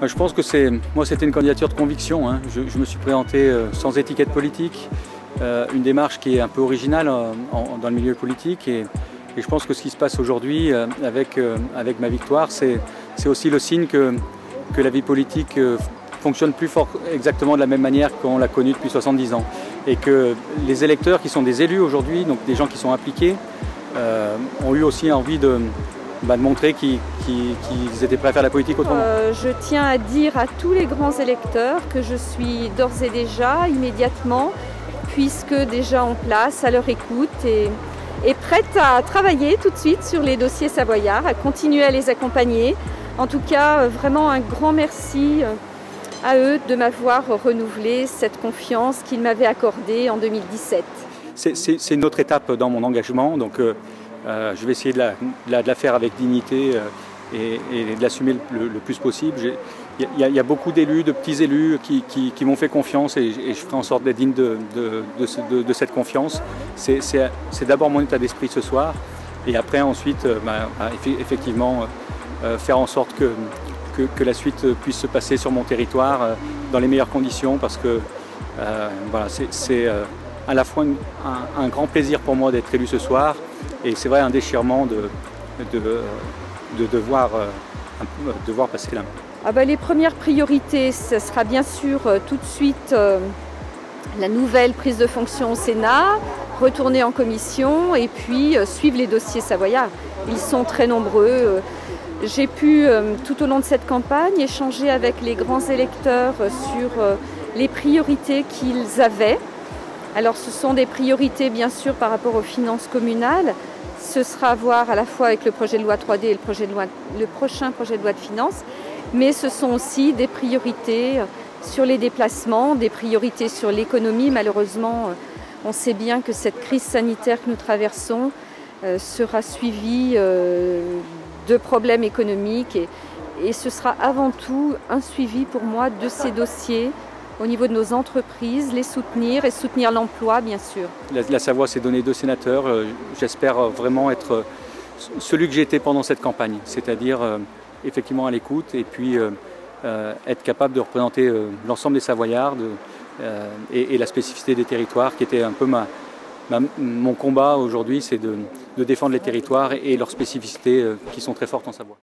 Je pense que c'était une candidature de conviction. Hein. Je me suis présenté sans étiquette politique, une démarche qui est un peu originale dans le milieu politique. Et je pense que ce qui se passe aujourd'hui avec ma victoire, c'est aussi le signe que la vie politique fonctionne plus fort exactement de la même manière qu'on l'a connue depuis 70 ans. Et que les électeurs qui sont des élus aujourd'hui, donc des gens qui sont impliqués, ont eu aussi envie de montrer qu'ils étaient prêts à faire la politique autrement. Je tiens à dire à tous les grands électeurs que je suis d'ores et déjà, immédiatement, puisque déjà en place, à leur écoute et prête à travailler tout de suite sur les dossiers savoyards, à continuer à les accompagner. En tout cas, vraiment un grand merci à eux de m'avoir renouvelé cette confiance qu'ils m'avaient accordée en 2017. C'est une autre étape dans mon engagement, donc je vais essayer de la faire avec dignité et de l'assumer le plus possible. Il y a beaucoup d'élus, de petits élus qui m'ont fait confiance et je ferai en sorte d'être digne de cette confiance. C'est d'abord mon état d'esprit ce soir et après ensuite effectivement faire en sorte que la suite puisse se passer sur mon territoire dans les meilleures conditions parce que voilà, c'est à la fois un grand plaisir pour moi d'être élu ce soir et c'est vrai un déchirement de devoir passer la main. Les premières priorités, ce sera bien sûr tout de suite la nouvelle prise de fonction au Sénat, retourner en commission et puis suivre les dossiers savoyards. Ils sont très nombreux. J'ai pu, tout au long de cette campagne, échanger avec les grands électeurs sur les priorités qu'ils avaient. Alors ce sont des priorités bien sûr par rapport aux finances communales. Ce sera à voir à la fois avec le projet de loi 3D et le prochain projet de loi de finances. Mais ce sont aussi des priorités sur les déplacements, des priorités sur l'économie. Malheureusement, on sait bien que cette crise sanitaire que nous traversons sera suivie de problèmes économiques et ce sera avant tout un suivi pour moi de ces dossiers au niveau de nos entreprises, les soutenir et soutenir l'emploi bien sûr. La Savoie s'est donné 2 sénateurs, j'espère vraiment être celui que j'ai été pendant cette campagne, c'est-à-dire effectivement à l'écoute et puis être capable de représenter l'ensemble des Savoyards et la spécificité des territoires qui était un peu mon combat aujourd'hui, c'est de défendre les territoires et leurs spécificités qui sont très fortes en Savoie.